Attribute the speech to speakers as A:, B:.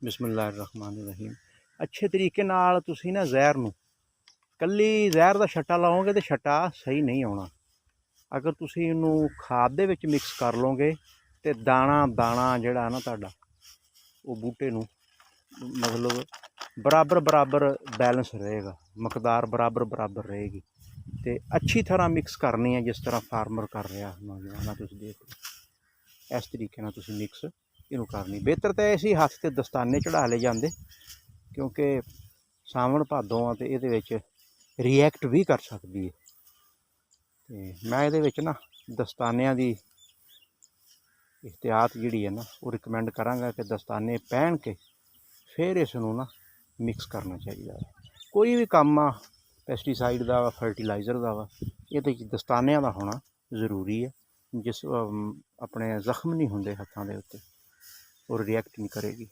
A: ਬਿਸਮਿਲ੍ਲਾਹਿਰਰਹਿਮਾਨਿਰਰਹੀਮ। ਅੱਛੇ ਤਰੀਕੇ ਨਾਲ ਤੁਸੀਂ ਨਾ ਜ਼ਹਿਰ ਨੂੰ ਕੱਲੀ ਜ਼ਹਿਰ ਦਾ ਛੱਟਾ ਲਾਓਗੇ ਤਾਂ ਛੱਟਾ ਸਹੀ ਨਹੀਂ ਆਉਣਾ। ਅਗਰ ਤੁਸੀਂ ਇਹਨੂੰ ਖਾਦ ਦੇ ਵਿੱਚ ਮਿਕਸ ਕਰ ਲਓਗੇ ਤਾਂ ਦਾਣਾ ਦਾਣਾ ਜਿਹੜਾ ਨਾ ਤੁਹਾਡਾ ਉਹ ਬੂਟੇ ਨੂੰ ਮਤਲਬ ਬਰਾਬਰ ਬੈਲੈਂਸ ਰਹੇਗਾ, ਮਕਦਾਰ ਬਰਾਬਰ ਰਹੇਗੀ। ਅਤੇ ਅੱਛੀ ਤਰ੍ਹਾਂ ਮਿਕਸ ਕਰਨੀ ਹੈ, ਜਿਸ ਤਰ੍ਹਾਂ ਫਾਰਮਰ ਕਰ ਰਿਹਾ ਨੌਜਵਾਨਾਂ, ਤੁਸੀਂ ਦੇਖ ਲਓ ਇਸ ਤਰੀਕੇ ਨਾਲ ਤੁਸੀਂ ਮਿਕਸ ਇਹਨੂੰ ਕਰਨੀ। ਬਿਹਤਰ ਤਾਂ ਇਹ ਸੀ ਹੱਥ 'ਤੇ ਦਸਤਾਨੇ ਚੜ੍ਹਾ ਲਏ ਜਾਂਦੇ, ਕਿਉਂਕਿ ਸਾਵਣ ਭਾਦੋਂ ਆ ਅਤੇ ਇਹਦੇ ਵਿੱਚ ਰਿਐਕਟ ਵੀ ਕਰ ਸਕਦੀ ਹੈ। ਅਤੇ ਮੈਂ ਇਹਦੇ ਵਿੱਚ ਨਾ ਦਸਤਾਨਿਆਂ ਦੀ ਇhtiyਾਤ ਜਿਹੜੀ ਹੈ ਨਾ ਉਹ ਰਿਕਮੈਂਡ ਕਰਾਂਗਾ ਕਿ ਦਸਤਾਨੇ ਪਹਿਨ ਕੇ ਫਿਰ ਇਸ ਨੂੰ ਨਾ ਮਿਕਸ ਕਰਨਾ ਚਾਹੀਦਾ ਹੈ। ਕੋਈ ਵੀ ਕੰਮ ਆ ਪੈਸਟੀਸਾਈਡ ਦਾ ਵਾ, ਫਰਟੀਲਾਈਜ਼ਰ ਦਾ ਵਾ, ਇਹਦੇ 'ਚ ਦਸਤਾਨਿਆਂ ਦਾ ਹੋਣਾ ਜ਼ਰੂਰੀ ਹੈ। ਜਿਸ ਆਪਣੇ ਜ਼ਖਮ ਨਹੀਂ ਹੁੰਦੇ ਹੱਥਾਂ ਦੇ ਉੱਤੇ, ਉਹ ਰਿਐਕਟ ਨਹੀਂ ਕਰੇਗੀ।